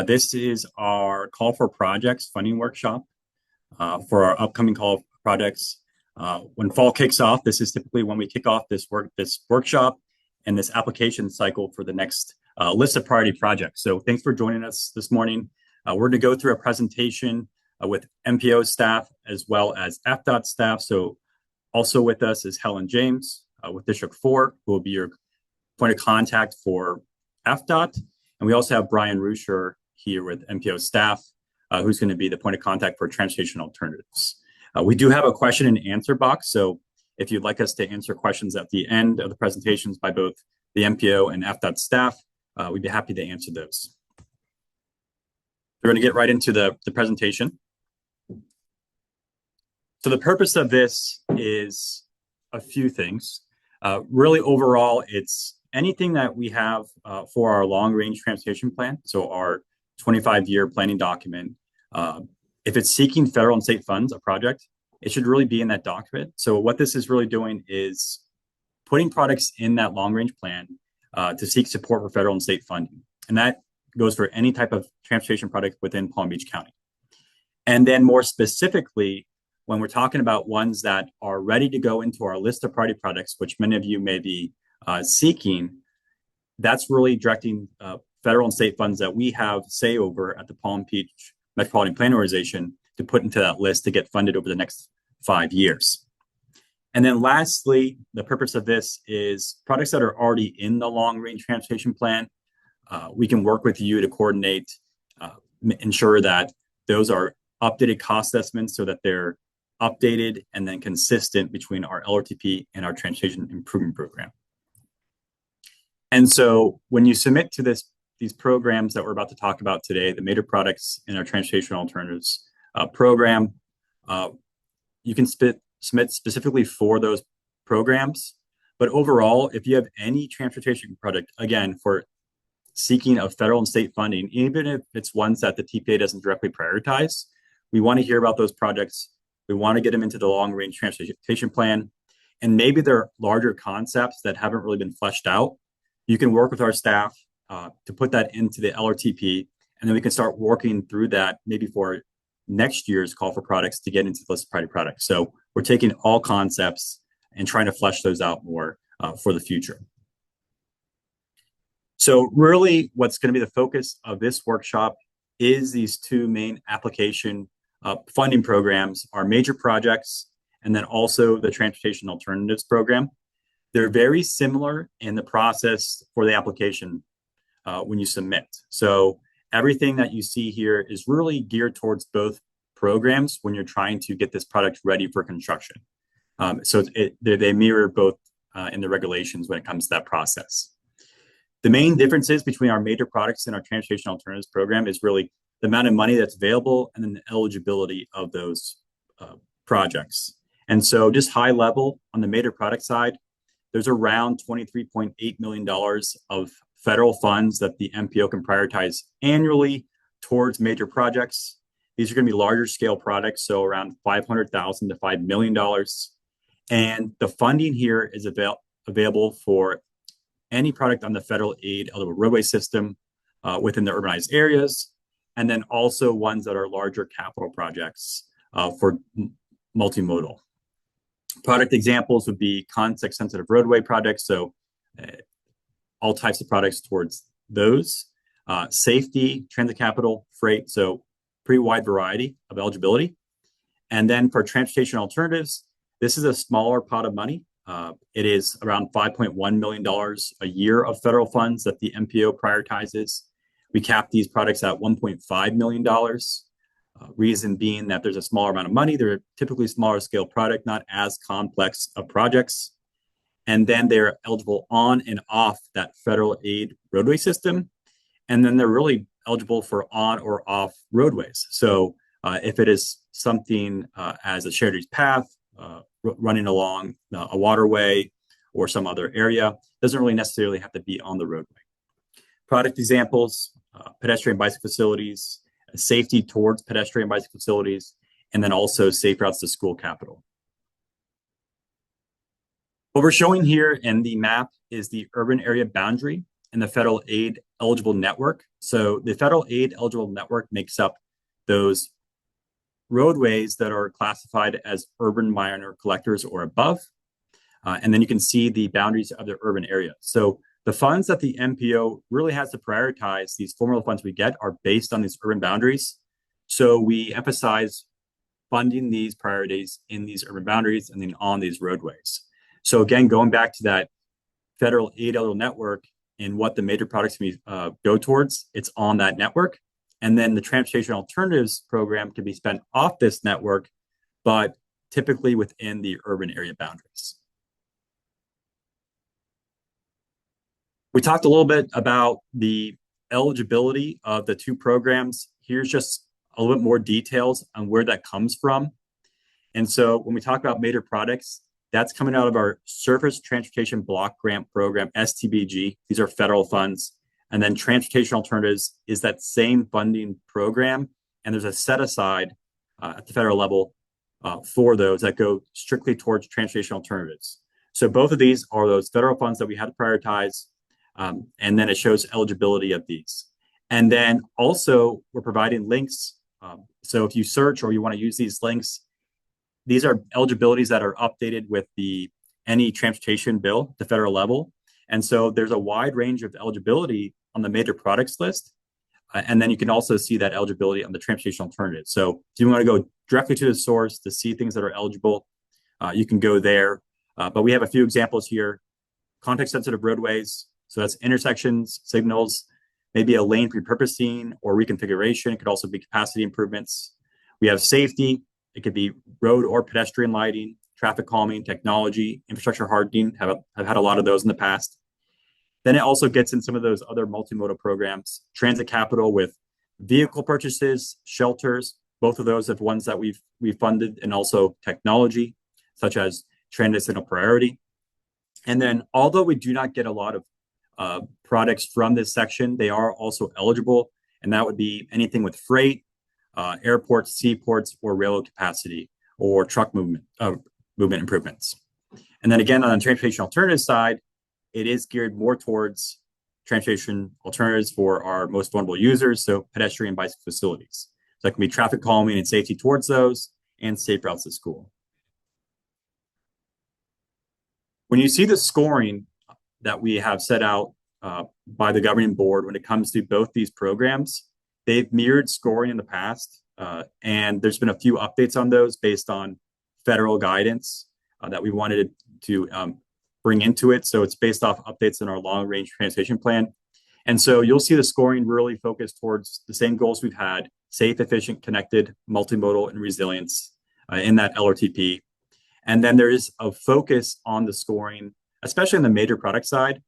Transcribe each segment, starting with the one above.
This is our call for projects funding workshop for our upcoming call for projects. When fall kicks off, this is typically when we kick off this workshop and this application cycle for the next list of priority projects. So thanks for joining us this morning. We're going to go through a presentation with MPO staff as well as FDOT staff. So also with us is Helen James with District 4, who will be your point of contact for FDOT. And we also have Brian Ruscher here with MPO staff, who's going to be the point of contact for transportation alternatives. We do have a question and answer box. So if you'd like us to answer questions at the end of the presentations by both the MPO and FDOT staff, we'd be happy to answer those. We're going to get right into the presentation. So the purpose of this is a few things. Really overall, it's anything that we have for our long-range transportation plan, so our 25-year planning document. If it's seeking federal and state funds, a project, it should really be in that document. So what this is really doing is putting products in that long-range plan to seek support for federal and state funding. And that goes for any type of transportation product within Palm Beach County. And then more specifically, when we're talking about ones that are ready to go into our list of priority products, which many of you may be seeking, that's really directing federal and state funds that we have say over at the Palm Beach Metropolitan Planning Organization to put into that list to get funded over the next 5 years. And then lastly, the purpose of this is products that are already in the long-range transportation plan. We can work with you to coordinate, ensure that those are updated cost estimates so that they're updated and then consistent between our LRTP and our Transportation Improvement Program. And so when you submit to these programs that we're about to talk about today, the major products in our Transportation Alternatives program, you can submit specifically for those programs. But overall, if you have any transportation product, again, for seeking of federal and state funding, even if it's ones that the TPA doesn't directly prioritize, we want to hear about those projects. We want to get them into the long-range transportation plan. And maybe they're larger concepts that haven't really been fleshed out. You can work with our staff to put that into the LRTP, and then we can start working through that maybe for next year's call for products to get into the list of priority products. So we're taking all concepts and trying to flesh those out more for the future. So really what's going to be the focus of this workshop is these two main application funding programs, our major projects, and then also the Transportation Alternatives Program. They're very similar in the process for the application when you submit. So everything that you see here is really geared towards both programs when you're trying to get this product ready for construction. So they mirror both in the regulations when it comes to that process. The main differences between our major products and our Transportation Alternatives Program is really the amount of money that's available and then the eligibility of those projects. And so just high level on the major product side, there's around $23.8 million of federal funds that the MPO can prioritize annually towards major projects. These are going to be larger scale products, so around $500,000 to $5 million. And the funding here is available for any product on the federal aid eligible roadway system within the urbanized areas, and then also ones that are larger capital projects for multimodal. Product examples would be context-sensitive roadway projects, so all types of products towards those. Safety, transit capital, freight, so pretty wide variety of eligibility. And then for transportation alternatives, this is a smaller pot of money. It is around $5.1 million a year of federal funds that the MPO prioritizes. We cap these products at $1.5 million. Reason being that there's a smaller amount of money. They're typically smaller scale product, not as complex of projects. And then they're eligible on and off that federal aid roadway system. And then they're really eligible for on or off roadways. So if it is something as a shared use path, running along a waterway or some other area, doesn't really necessarily have to be on the roadway. Product examples, pedestrian bicycle facilities, safety towards pedestrian bicycle facilities, and then also safe routes to school capital. What we're showing here in the map is the urban area boundary and the federal aid eligible network. So the federal aid eligible network makes up those roadways that are classified as urban minor collectors or above. And then you can see the boundaries of the urban area. So the funds that the MPO really has to prioritize, these formula funds we get, are based on these urban boundaries. So we emphasize funding these priorities in these urban boundaries and then on these roadways. So again, going back to that federal aid eligible network and what the major products can be, go towards, it's on that network. And then the transportation alternatives program can be spent off this network, but typically within the urban area boundaries. We talked a little bit about the eligibility of the two programs. Here's just a little bit more details on where that comes from. And so when we talk about major products, that's coming out of our Surface Transportation Block Grant Program, STBG. These are federal funds. And then Transportation Alternatives is that same funding program. And there's a set aside at the federal level for those that go strictly towards transportation alternatives. So both of these are those federal funds that we had to prioritize. And then it shows eligibility of these. And then also we're providing links. So if you search or you want to use these links, these are eligibilities that are updated with any transportation bill at the federal level. And so there's a wide range of eligibility on the major products list. And then you can also see that eligibility on the transportation alternatives. So if you want to go directly to the source to see things that are eligible, you can go there. But we have a few examples here. Context-sensitive roadways. So that's intersections, signals, maybe a lane repurposing or reconfiguration. It could also be capacity improvements. We have safety. It could be road or pedestrian lighting, traffic calming, technology, infrastructure hardening. Have had a lot of those in the past. Then it also gets in some of those other multimodal programs, transit capital with vehicle purchases, shelters. Both of those have ones that we've funded, and also technology, such as transit signal priority. And then although we do not get a lot of products from this section, they are also eligible, and that would be anything with freight, airports, seaports, or railroad capacity, or truck movement improvements. And then again, on the transportation alternative side, it is geared more towards transportation alternatives for our most vulnerable users, so pedestrian and bicycle facilities. So that can be traffic calming and safety towards those, and safe routes to school. When you see the scoring that we have set out by the governing board when it comes to both these programs, they've mirrored scoring in the past, and there's been a few updates on those based on federal guidance that we wanted to bring into it. So it's based off updates in our long-range transportation plan. And so you'll see the scoring really focused towards the same goals we've had: safe, efficient, connected, multimodal, and resilience in that LRTP. And then there is a focus on the scoring, especially on the major product side,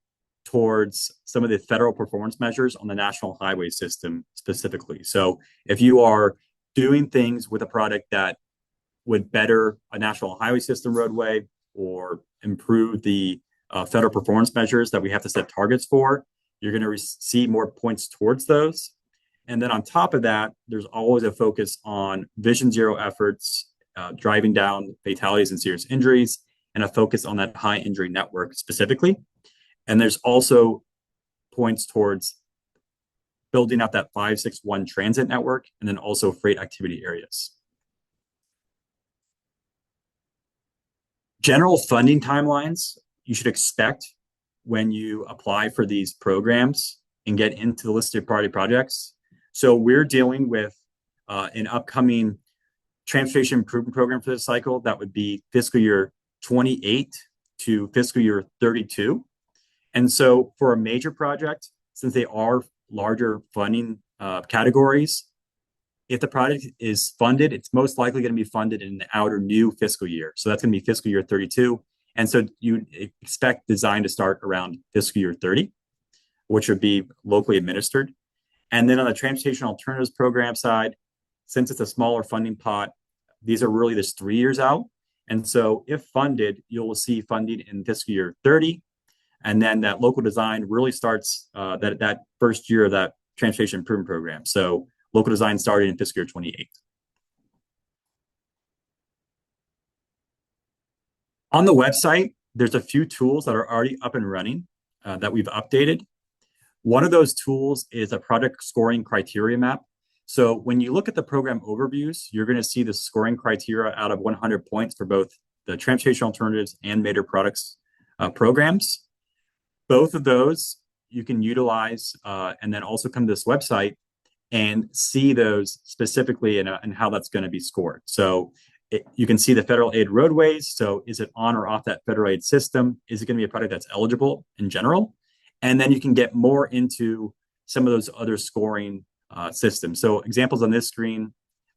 towards some of the federal performance measures on the national highway system specifically. So if you are doing things with a product that would better a national highway system roadway or improve the federal performance measures that we have to set targets for, you're going to receive more points towards those. And then on top of that, there's always a focus on Vision Zero efforts, driving down fatalities and serious injuries, and a focus on that high injury network specifically. And there's also points towards building out that 561 transit network, and then also freight activity areas. General funding timelines you should expect when you apply for these programs and get into the listed priority projects. So we're dealing with an upcoming transportation improvement program for this cycle that would be fiscal year 28 to fiscal year 32. And so for a major project, since they are larger funding categories, if the project is funded, it's most likely going to be funded in the outer new fiscal year. So that's going to be fiscal year 32. And so you expect design to start around fiscal year 30, which would be locally administered. And then on the transportation alternatives program side, since it's a smaller funding pot, these are really just 3 years out. And so if funded, you'll see funding in fiscal year 30. And then that local design really starts that first year of that transportation improvement program. So local design started in fiscal year 28. On the website, there's a few tools that are already up and running that we've updated. One of those tools is a product scoring criteria map. So when you look at the program overviews, you're going to see the scoring criteria out of 100 points for both the transportation alternatives and major products programs. Both of those you can utilize and then also come to this website and see those specifically and how that's going to be scored. So you can see the federal aid roadways. So is it on or off that federal aid system? Is it going to be a product that's eligible in general? And then you can get more into some of those other scoring systems. So examples on this screen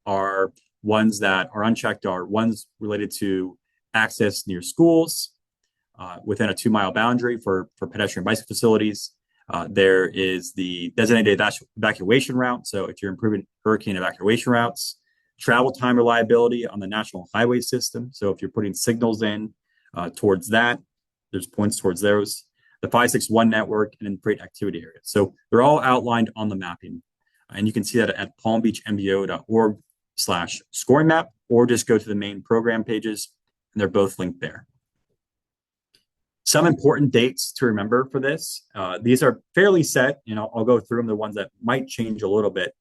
are ones that are unchecked, are ones related to access near schools within a 2-mile boundary for pedestrian bicycle facilities. There is the designated evacuation route. So if you're improving hurricane evacuation routes, travel time reliability on the national highway system. So if you're putting signals in towards that, there's points towards those. The 561 network and then freight activity areas. So they're all outlined on the mapping. And you can see that at palmbeachmbo.org/scoring map, or just go to the main program pages, and they're both linked there. Some important dates to remember for this. These are fairly set, and I'll go through them, the ones that might change a little bit.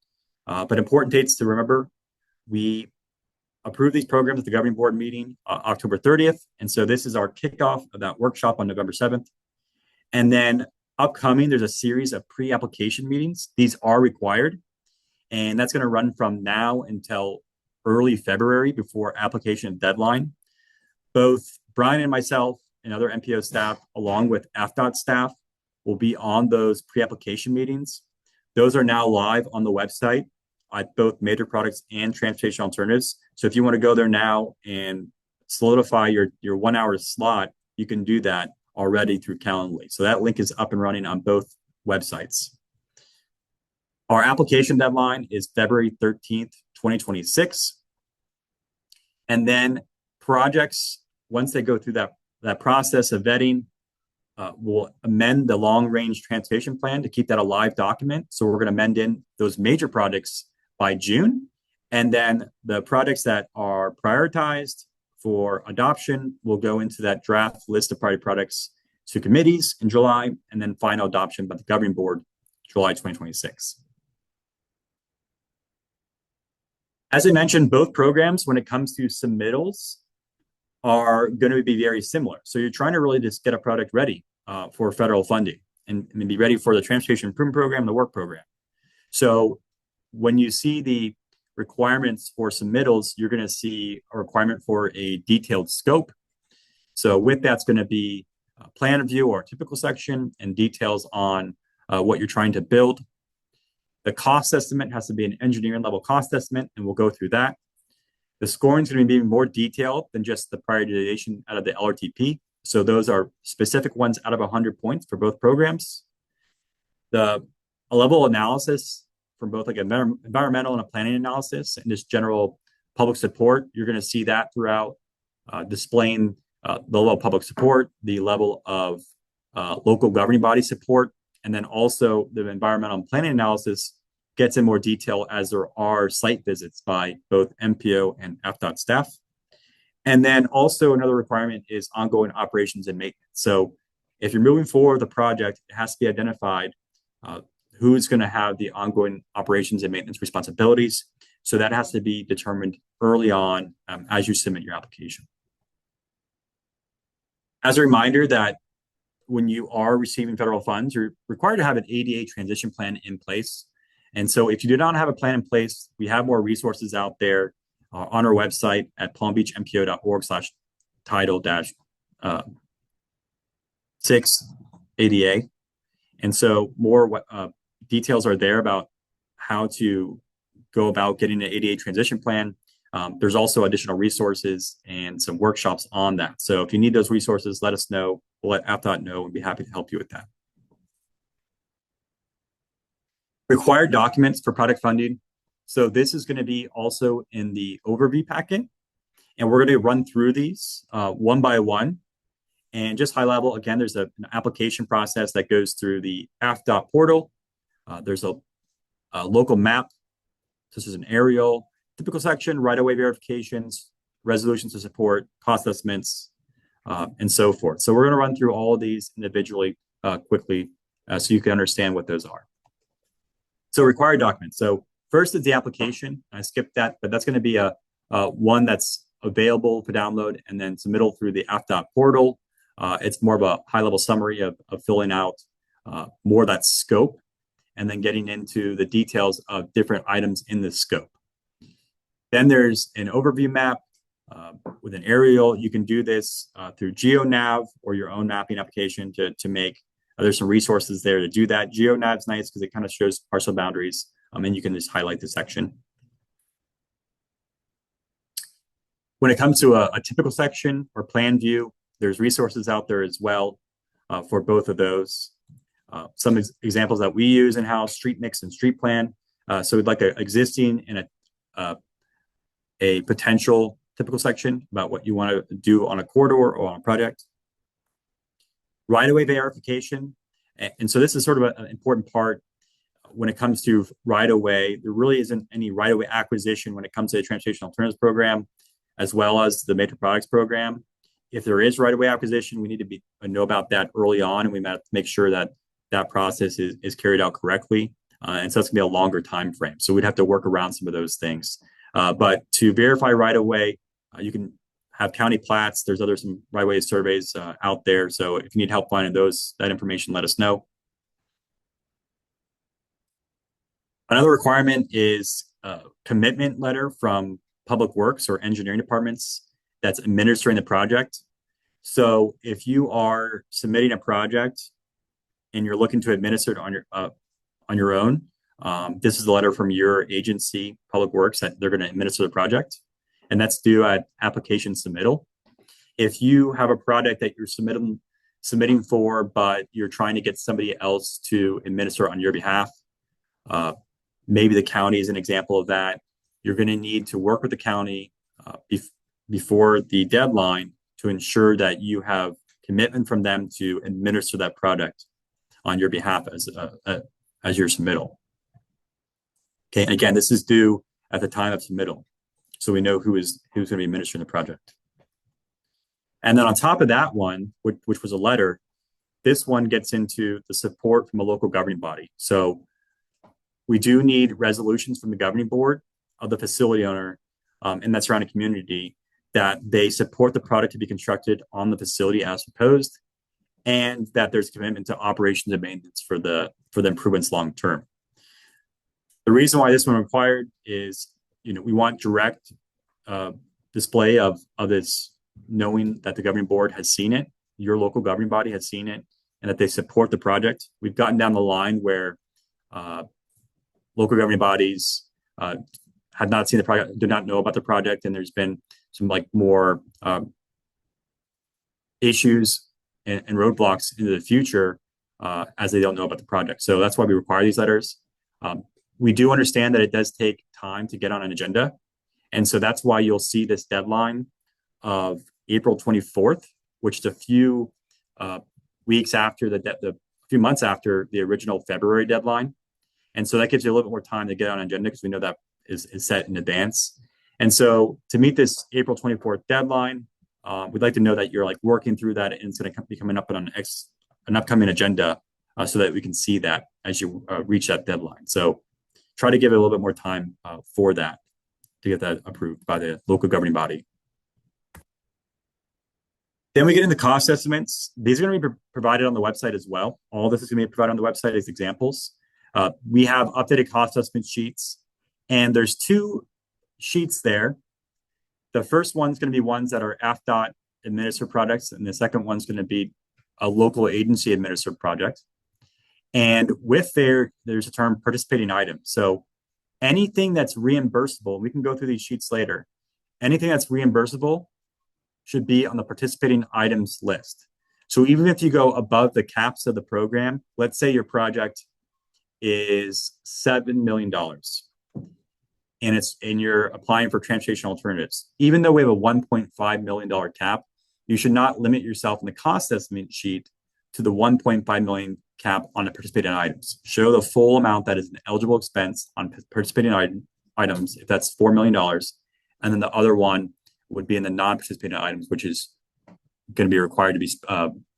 But important dates to remember. We approved these programs at the governing board meeting October 30th. And so this is our kickoff of that workshop on November 7th. And then upcoming, there's a series of pre-application meetings. These are required. And that's going to run from now until early February before application deadline. Both Brian and myself and other MPO staff, along with AFDOT staff, will be on those pre-application meetings. Those are now live on the website at both major products and transportation alternatives. So if you want to go there now and solidify your 1 hour slot, you can do that already through Calendly. So that link is up and running on both websites. Our application deadline is February 13th, 2026. And then projects, once they go through that process of vetting, we'll amend the long-range transportation plan to keep that a live document. So we're going to amend in those major projects by June. And then the projects that are prioritized for adoption will go into that draft list of priority products to committees in July, and then final adoption by the governing board, July 2026. As I mentioned, both programs, when it comes to submittals, are going to be very similar. So you're trying to really just get a product ready for federal funding and be ready for the Transportation Improvement Program and the work program. So when you see the requirements for submittals, you're going to see a requirement for a detailed scope. So with that's going to be a plan review or a typical section and details on what you're trying to build. The cost estimate has to be an engineering level cost estimate, and we'll go through that. The scoring is going to be more detailed than just the prioritization out of the LRTP. So those are specific ones out of 100 points for both programs. A level analysis from both like an environmental and a planning analysis and just general public support, you're going to see that throughout, displaying the level of public support, the level of local governing body support, and then also the environmental and planning analysis gets in more detail as there are site visits by both MPO and AFDOT staff. And then also another requirement is ongoing operations and maintenance. So if you're moving forward with the project, it has to be identified who's going to have the ongoing operations and maintenance responsibilities. So that has to be determined early on as you submit your application. As a reminder that when you are receiving federal funds, you're required to have an ADA transition plan in place. And so if you do not have a plan in place, we have more resources out there on our website at palmbeachmpo.org/title-6 ADA. And so more details are there about how to go about getting an ADA transition plan. There's also additional resources and some workshops on that. So if you need those resources, let us know. We'll let AFDOT know and be happy to help you with that. Required documents for product funding. So this is going to be also in the overview packet. And we're going to run through these one by one. And just high level, again, there's an application process that goes through the AFDOT portal. There's a local map. This is an aerial, typical section, right-of-way verifications, resolutions to support, cost estimates, and so forth. So we're going to run through all of these individually quickly so you can understand what those are. So required documents. So first is the application. I skipped that, but that's going to be a one that's available for download and then submittal through the AFDOT portal. It's more of a high-level summary of filling out more of that scope and then getting into the details of different items in the scope. Then there's an overview map with an aerial. You can do this through GeoNav or your own mapping application to make. There's some resources there to do that. GeoNav's nice because it kind of shows parcel boundaries, and you can just highlight the section. When it comes to a typical section or plan view, there's resources out there as well for both of those. Some examples that we use in-house: street mix and street plan. So we'd like an existing and a potential typical section about what you want to do on a corridor or on a project. Right-of-way verification. And so this is sort of an important part when it comes to right-of-way. There really isn't any right-of-way acquisition when it comes to the Transportation Alternatives Program, as well as the Major Products Program. If there is right-of-way acquisition, we need to know about that early on, and we might have to make sure that that process is carried out correctly. And so it's going to be a longer time frame. So we'd have to work around some of those things. But to verify right-of-way, you can have county plats. There's some right-of-way surveys out there. So if you need help finding that information, let us know. Another requirement is a commitment letter from Public Works or engineering departments that's administering the project. So if you are submitting a project and you're looking to administer it on your own, this is the letter from your agency, Public Works, that they're going to administer the project. And that's due at application submittal. If you have a project that you're submitting for, but you're trying to get somebody else to administer on your behalf, maybe the county is an example of that. You're going to need to work with the county before the deadline to ensure that you have commitment from them to administer that project on your behalf as your submittal. Okay, and again, this is due at the time of submittal, so we know who's going to be administering the project. And then on top of that one, which was a letter, this one gets into the support from a local governing body. So we do need resolutions from the governing board of the facility owner and that surrounding community that they support the project to be constructed on the facility as proposed, and that there's commitment to operations and maintenance for the improvements long term. The reason why this one required is, we want direct display of this, knowing that the governing board has seen it, your local governing body has seen it, and that they support the project. We've gotten down the line where local governing bodies had not seen the project, did not know about the project, and there's been some more issues and roadblocks into the future as they don't know about the project. So that's why we require these letters. We do understand that it does take time to get on an agenda. And so that's why you'll see this deadline of April 24th, which is a few weeks after the few months after the original February deadline. And so that gives you a little bit more time to get on an agenda because we know that is set in advance. And so to meet this April 24th deadline, we'd like to know that you're working through that, and it's going to be coming up on an upcoming agenda so that we can see that as you reach that deadline. So try to give it a little bit more time for that to get that approved by the local governing body. Then we get into cost estimates. These are going to be provided on the website as well. All this is going to be provided on the website as examples. We have updated cost estimate sheets, and there's two sheets there. The first one's going to be ones that are AFDOT administered projects, and the second one's going to be a local agency administered project. And with there's a term participating item. So anything that's reimbursable, we can go through these sheets later. Anything that's reimbursable should be on the participating items list. So even if you go above the caps of the program, let's say your project is $7 million and you're applying for transportation alternatives. Even though we have a $1.5 million cap, you should not limit yourself in the cost estimate sheet to the $1.5 million cap on the participating items. Show the full amount that is an eligible expense on participating items, if that's $4 million. And then the other one would be in the non-participating items, which is going to be required to be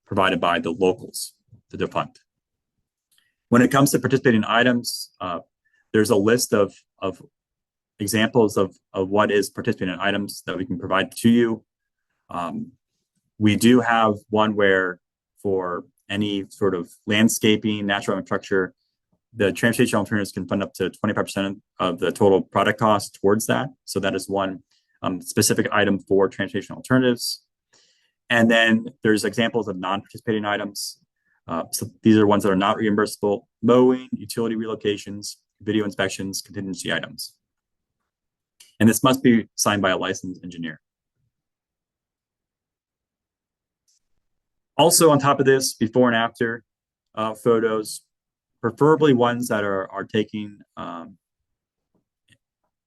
provided by the locals, the fund. When it comes to participating items, there's a list of examples of what is participating items that we can provide to you. We do have one where for any sort of landscaping, natural infrastructure, the transportation alternatives can fund up to 25% of the total product cost towards that. So that is one specific item for transportation alternatives. And then there's examples of non-participating items. So these are ones that are not reimbursable: mowing, utility relocations, video inspections, contingency items. And this must be signed by a licensed engineer. Also, on top of this, before and after photos, preferably ones that are taken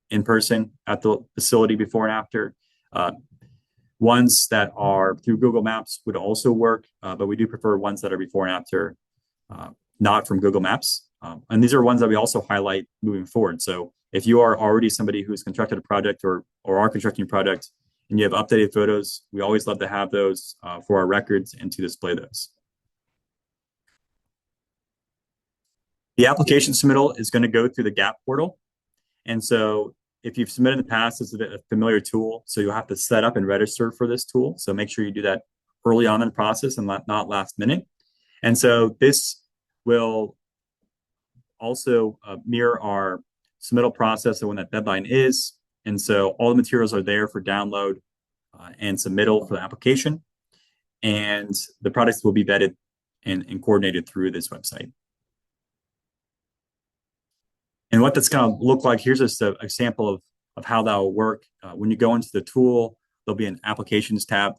in person at the facility before and after. Ones that are through Google Maps would also work, but we do prefer ones that are before and after, not from Google Maps. And these are ones that we also highlight moving forward. So if you are already somebody who's constructed a project or are constructing a project and you have updated photos, we always love to have those for our records and to display those. The application submittal is going to go through the GAP portal. And so if you've submitted in the past, it's a familiar tool. So you'll have to set up and register for this tool. So make sure you do that early on in the process and not last minute. And so this will also mirror our submittal process and when that deadline is. And so all the materials are there for download and submittal for the application. And the products will be vetted and coordinated through this website. And what that's going to look like, here's just an example of how that will work. When you go into the tool, there'll be an applications tab,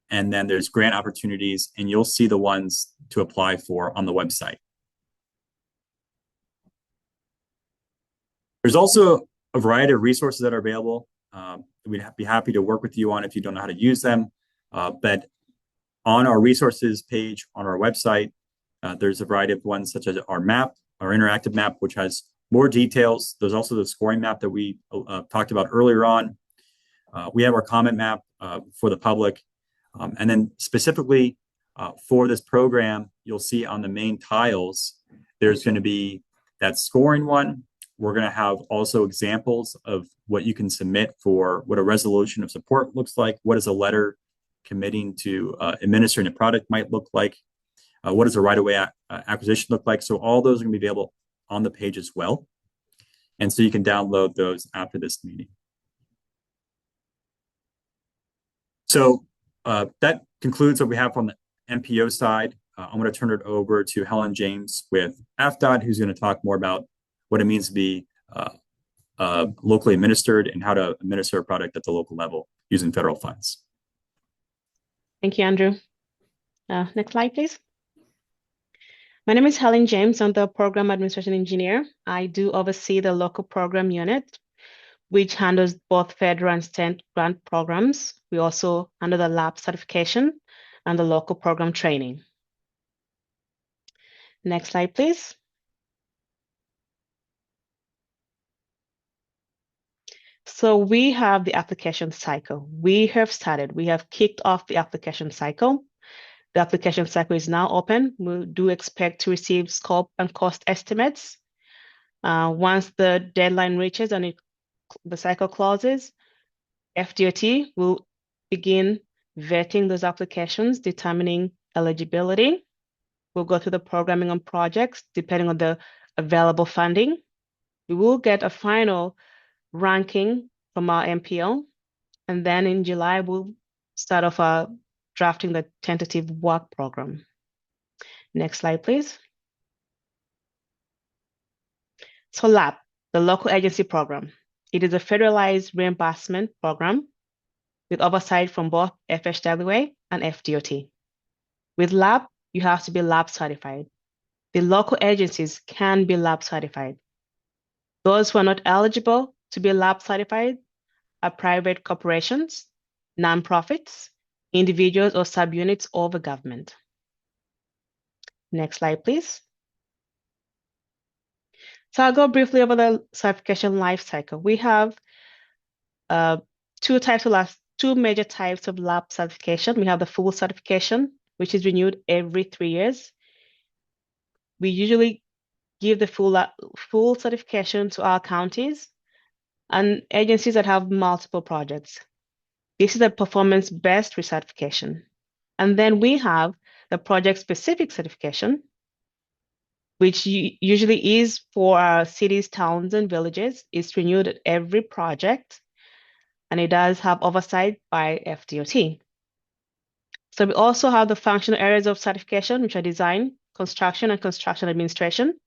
and then there's grant opportunities, and you'll see the ones to apply for on the website. There's also a variety of resources that are available. We'd be happy to work with you on if you don't know how to use them. But on our resources page on our website, there's a variety of ones such as our map, our interactive map, which has more details. There's also the scoring map that we talked about earlier on. We have our comment map for the public. And then specifically for this program, you'll see on the main tiles, there's going to be that scoring one. We're going to have also examples of what you can submit for what a resolution of support looks like. What is a letter committing to administering a product might look like? What does a right-of-way acquisition look like? So all those are going to be available on the page as well. And so you can download those after this meeting. So that concludes what we have on the MPO side. I'm going to turn it over to Helen James with AFDOT, who's going to talk more about what it means to be locally administered and how to administer a product at the local level using federal funds. Thank you, Andrew. Next slide, please. My name is Helen James. I'm the Program Administration Engineer. I do oversee the local program unit, which handles both federal and state grant programs. We also handle the lab certification and the local program training. Next slide, please. So we have the application cycle. We have kicked off the application cycle. The application cycle is now open. We do expect to receive scope and cost estimates. Once the deadline reaches and the cycle closes, FDOT will begin vetting those applications, determining eligibility. We'll go through the programming on projects depending on the available funding. We will get a final ranking from our MPO. And then in July, we'll start off drafting the tentative work program. Next slide, please. So LAP, the Local Agency Program. It is a federalized reimbursement program with oversight from both FHWA and FDOT. With LAP, you have to be LAP certified. The local agencies can be LAP certified. Those who are not eligible to be LAP certified are private corporations, nonprofits, individuals or subunits of the government. Next slide, please. So I'll go briefly over the certification life cycle. We have two major types of lab certification. We have the full certification, which is renewed every 3 years. We usually give the full certification to our counties and agencies that have multiple projects. This is a performance-based recertification. And then we have the project-specific certification, which usually is for our cities, towns, and villages. It's renewed at every project, and it does have oversight by FDOT. So we also have the functional areas of certification, which are design, construction, and construction administration,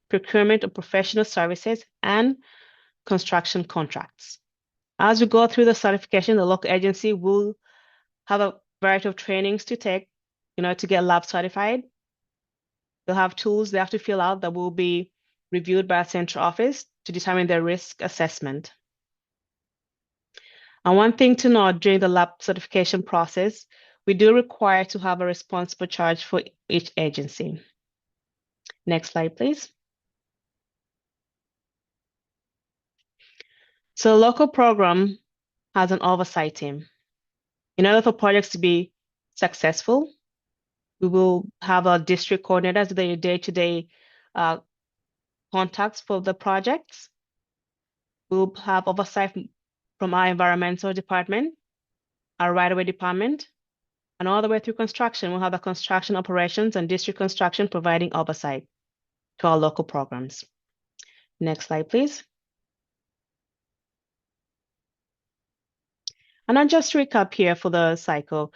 procurement of professional services, and construction contracts. As we go through the certification, the local agency will have a variety of trainings to take, to get lab certified. They'll have tools they have to fill out that will be reviewed by a central office to determine their risk assessment. And one thing to note during the lab certification process, we do require to have a responsible charge for each agency. Next slide, please. So the local program has an oversight team. In order for projects to be successful, we will have our district coordinators do their day-to-day contacts for the projects. We'll have oversight from our environmental department, our right-of-way department, and all the way through construction. We'll have the construction operations and district construction providing oversight to our local programs. Next slide, please. And I'll just recap here for the cycle.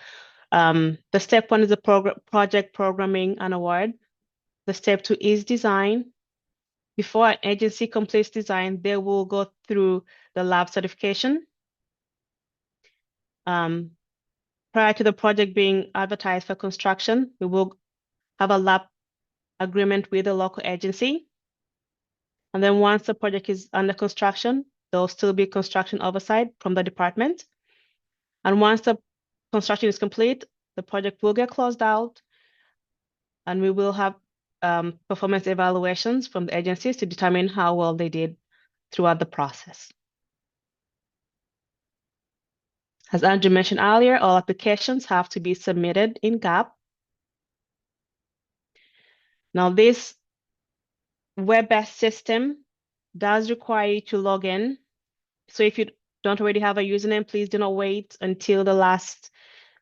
The step 1 is the project programming and award. The step 2 is design. Before an agency completes design, they will go through the lab certification. Prior to the project being advertised for construction, we will have a lab agreement with the local agency. And then once the project is under construction, there will still be construction oversight from the department. And once the construction is complete, the project will get closed out, and we will have performance evaluations from the agencies to determine how well they did throughout the process. As Andrew mentioned earlier, all applications have to be submitted in GAP. Now, this web-based system does require you to log in. So if you don't already have a username, please do not wait until the last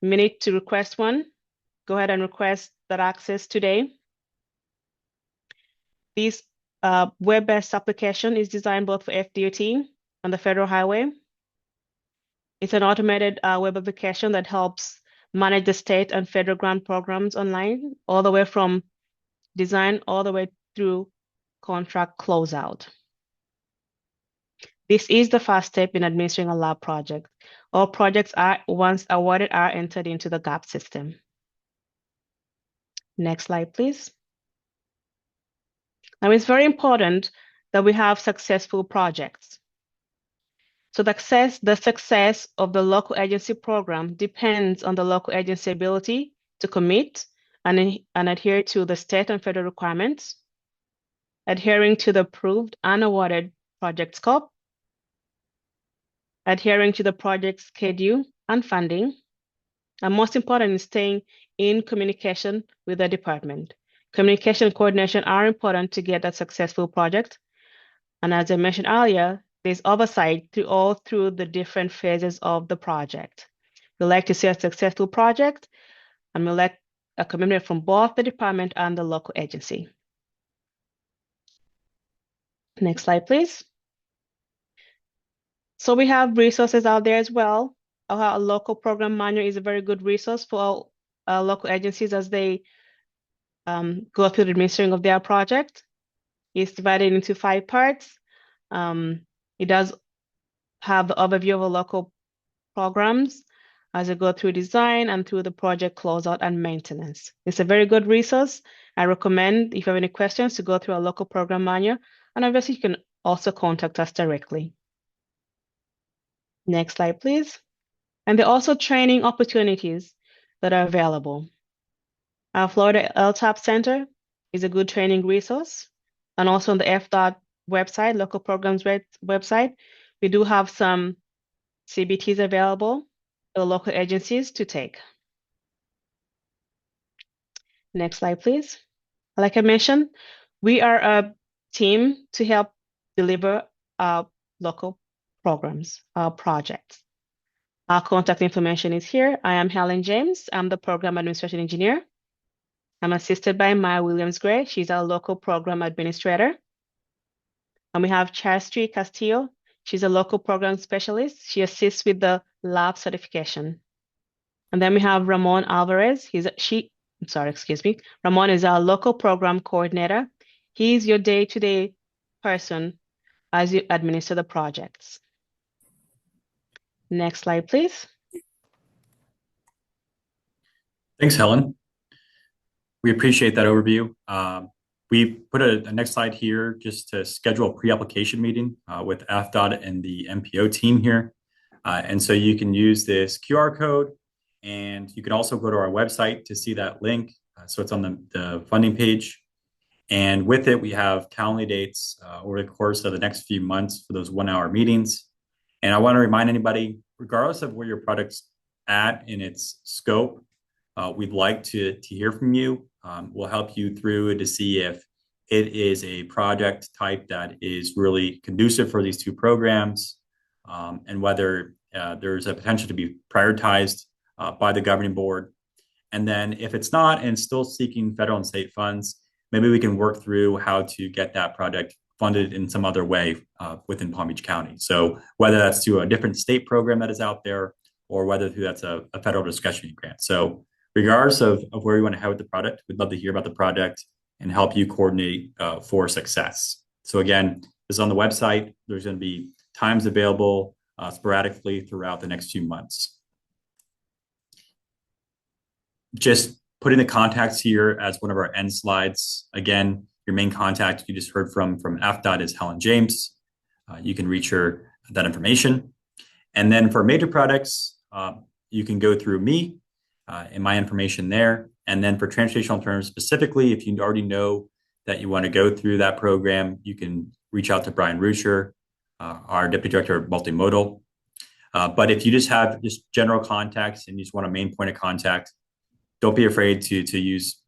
minute to request one. Go ahead and request that access today. This web-based application is designed both for FDOT and the Federal Highway. It's an automated web application that helps manage the state and federal grant programs online, all the way from design all the way through contract closeout. This is the first step in administering a lab project. All projects are, once awarded, are entered into the GAP system. Next slide, please. Now, it's very important that we have successful projects. So the success of the local agency program depends on the local agency ability to commit and adhere to the state and federal requirements, adhering to the approved and awarded project scope, adhering to the project schedule and funding, and most important is staying in communication with the department. Communication and coordination are important to get a successful project. And as I mentioned earlier, there's oversight through the different phases of the project. We like to see a successful project, and we like a commitment from both the department and the local agency. Next slide, please. So we have resources out there as well. Our local program manual is a very good resource for local agencies as they go through the administering of their project. It's divided into 5 parts. It does have the overview of the local programs as you go through design and through the project closeout and maintenance. It's a very good resource. I recommend, if you have any questions, to go through our local program manual, and obviously you can also contact us directly. Next slide, please. And there are also training opportunities that are available. Our Florida LTAP Center is a good training resource. And also on the FDOT website, local programs website, we do have some CBTs available for the local agencies to take. Next slide, please. Like I mentioned, we are a team to help deliver our local programs, our projects. Our contact information is here. I am Helen James. I'm the Program Administration Engineer. I'm assisted by Maya Williams-Gray. She's our local program administrator. And we have Chastity Castillo. She's a local program specialist. She assists with the lab certification. And then we have Ramon Alvarez. Ramon is our local program coordinator. He's your day-to-day person as you administer the projects. Next slide, please. Thanks, Helen. We appreciate that overview. We put a next slide here just to schedule a pre-application meeting with AFDOT and the MPO team here. And so you can use this QR code, and you can also go to our website to see that link. So it's on the funding page. And with it, we have Calendly dates over the course of the next few months for those 1-hour meetings. And I want to remind anybody, regardless of where your product's at in its scope, we'd like to hear from you. We'll help you through to see if it is a project type that is really conducive for these two programs, and whether there's a potential to be prioritized by the governing board. And then if it's not and still seeking federal and state funds, maybe we can work through how to get that project funded in some other way within Palm Beach County. So whether that's through a different state program that is out there, or whether that's a federal discretionary grant. So regardless of where you want to head with the product, we'd love to hear about the project and help you coordinate for success. So again, this is on the website. There's going to be times available sporadically throughout the next few months. Just putting the contacts here as one of our end slides. Again, your main contact you just heard from AFDOT is Helen James. You can reach her that information. And then for major products, you can go through me and my information there. And then for transportation alternatives specifically, if you already know that you want to go through that program, you can reach out to Brian Rucher, our Deputy Director of Multimodal. But if you just have just general contacts and you just want a main point of contact, don't be afraid to use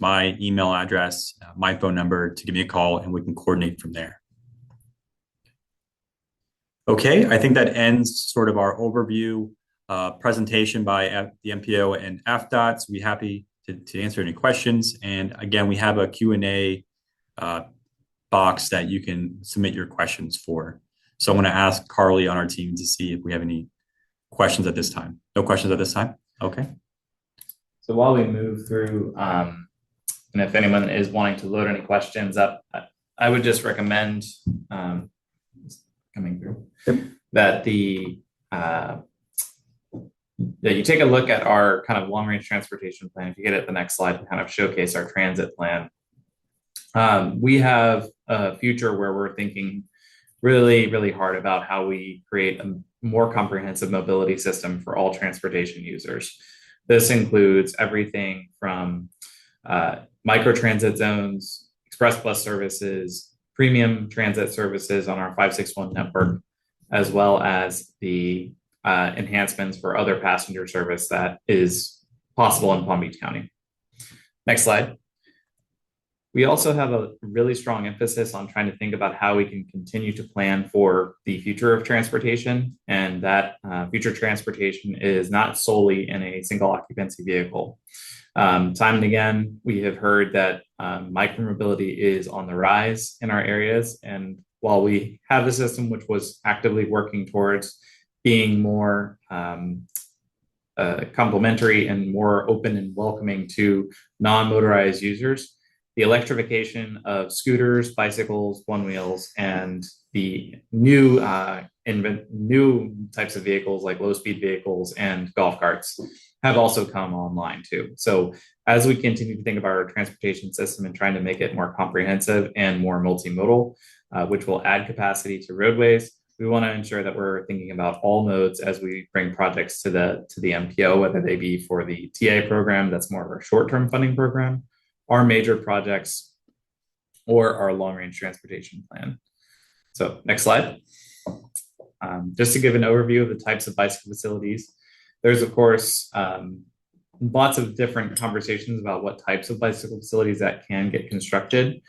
my email address, my phone number to give me a call, and we can coordinate from there. Okay, I think that ends sort of our overview presentation by the MPO and AFDOT. So we're happy to answer any questions. And again, we have a Q&A box that you can submit your questions for. So I'm going to ask Carly on our team to see if we have any questions at this time. No questions at this time? Okay. So while we move through, and if anyone is wanting to load any questions up, I would just recommend coming through that that you take a look at our kind of long-range transportation plan. If you get it the next slide to kind of showcase our transit plan. We have a future where we're thinking really, really hard about how we create a more comprehensive mobility system for all transportation users. This includes everything from microtransit zones, express bus services, premium transit services on our 561 network, as well as the enhancements for other passenger service that is possible in Palm Beach County. Next slide. We also have a really strong emphasis on trying to think about how we can continue to plan for the future of transportation, and that future transportation is not solely in a single occupancy vehicle. Time and again, we have heard that micromobility is on the rise in our areas, and while we have a system which was actively working towards being more complementary and more open and welcoming to non-motorized users, the electrification of scooters, bicycles, one wheels, and the new types of vehicles like low-speed vehicles and golf carts have also come online too. So as we continue to think about our transportation system and trying to make it more comprehensive and more multimodal, which will add capacity to roadways, we want to ensure that we're thinking about all modes as we bring projects to the MPO, whether they be for the TA program, that's more of our short-term funding program, our major projects, or our long-range transportation plan. So next slide. Just to give an overview of the types of bicycle facilities, there's of course lots of different conversations about what types of bicycle facilities that can get constructed.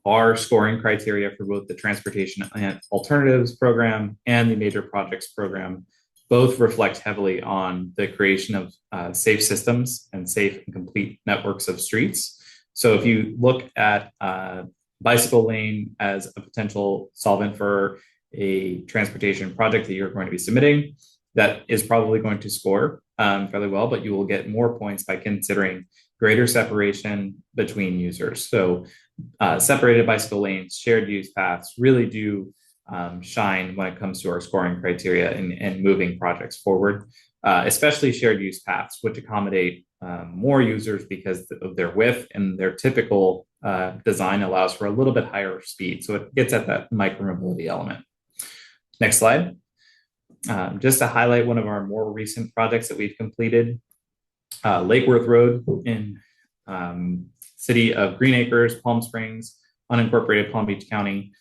our scoring criteria for both the transportation and alternatives program and the major projects program both reflect heavily on the creation of safe systems and safe and complete networks of streets. So if you look at bicycle lane as a potential solvent for a transportation project that you're going to be submitting, that is probably going to score fairly well, but you will get more points by considering greater separation between users. So separated bicycle lanes, shared use paths really do shine when it comes to our scoring criteria and moving projects forward, especially shared use paths, which accommodate more users because of their width, and their typical design allows for a little bit higher speed. So it gets at that micromobility element. Next slide. Just to highlight one of our more recent projects that we've completed, Lake Worth Road in city of Green Acres, Palm Springs, unincorporated Palm Beach County,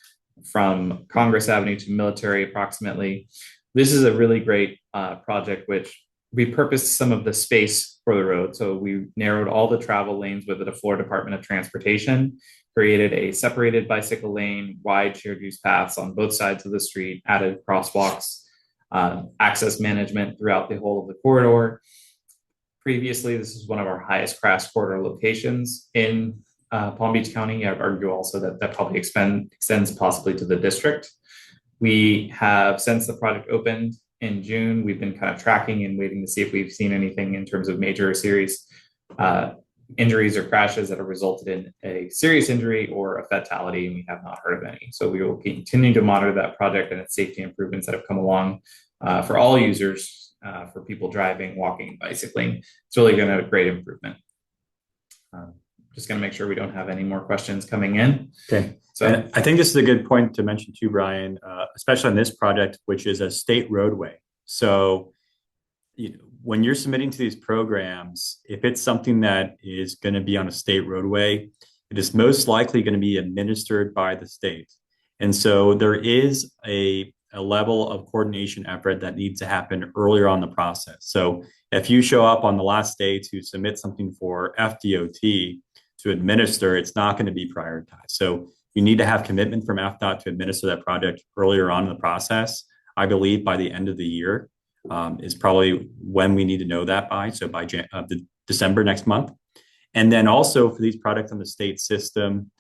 from Congress Avenue to Military approximately. This is a really great project which repurposed some of the space for the road. So we narrowed all the travel lanes with the Florida Department of Transportation, created a separated bicycle lane, wide shared use paths on both sides of the street, added crosswalks, access management throughout the whole of the corridor. Previously, this is one of our highest crash corridor locations in Palm Beach County. I'd argue also that probably extends possibly to the district. We have, since the project opened in June, we've been kind of tracking and waiting to see if we've seen anything in terms of major or serious injuries or crashes that have resulted in a serious injury or a fatality, and we have not heard of any. So we will continue to monitor that project and its safety improvements that have come along for all users, for people driving, walking, bicycling. It's really going to have a great improvement. Just going to make sure we don't have any more questions coming in. Okay. So and I think this is a good point to mention too, Brian, especially on this project, which is a state roadway. So when you're submitting to these programs, if it's something that is going to be on a state roadway, it is most likely going to be administered by the state. And so there is a level of coordination effort that needs to happen earlier on the process. So if you show up on the last day to submit something for FDOT to administer, it's not going to be prioritized. So you need to have commitment from FDOT to administer that project earlier on in the process. I believe by the end of the year is probably when we need to know that by. So by December next month. And then also for these projects on the state system,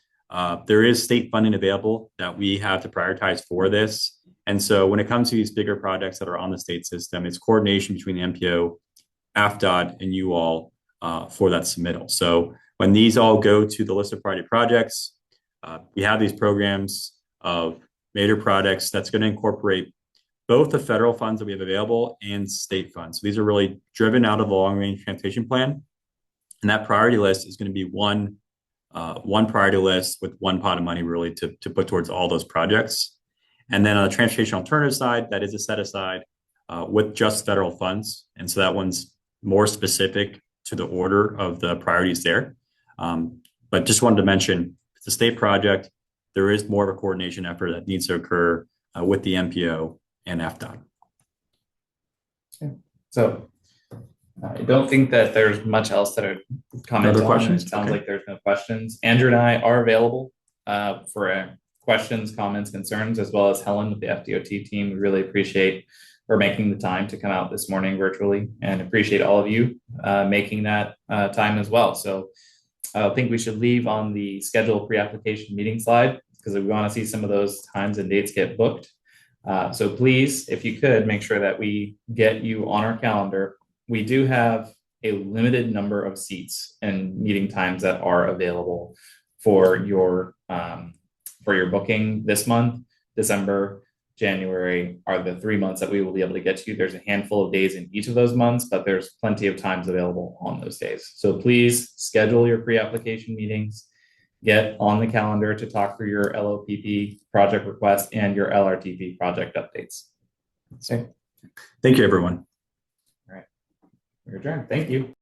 there is state funding available that we have to prioritize for this. And so when it comes to these bigger projects that are on the state system, it's coordination between the MPO, FDOT, and you all for that submittal. So when these all go to the list of priority projects, we have these programs of major projects that's going to incorporate both the federal funds that we have available and state funds. So these are really driven out of the long-range transportation plan. And that priority list is going to be one priority list with one pot of money really to put towards all those projects. And then on the transportation alternative side, that is a set aside with just federal funds. And so that one's more specific to the order of the priorities there. But just wanted to mention, it's a state project. There is more of a coordination effort that needs to occur with the MPO and FDOT. Okay. So I don't think that there's much else that I'd comment Other on. questions? It sounds Okay. like there's no questions. Andrew and I are available for questions, comments, concerns, as well as Helen with the FDOT team. We really appreciate her making the time to come out this morning virtually, and appreciate all of you making that time as well. So I think we should leave on the schedule pre-application meeting slide, because we want to see some of those times and dates get booked. So please, if you could, make sure that we get you on our calendar. We do have a limited number of seats and meeting times that are available for your booking this month. December, January are the 3 months that we will be able to get to you. There's a handful of days in each of those months, but there's plenty of times available on those days. So please schedule your pre-application meetings, get on the calendar to talk through your LOPP project request and your LRTP project updates. Okay. Thank you, everyone. All right. We're adjourned. Thank you.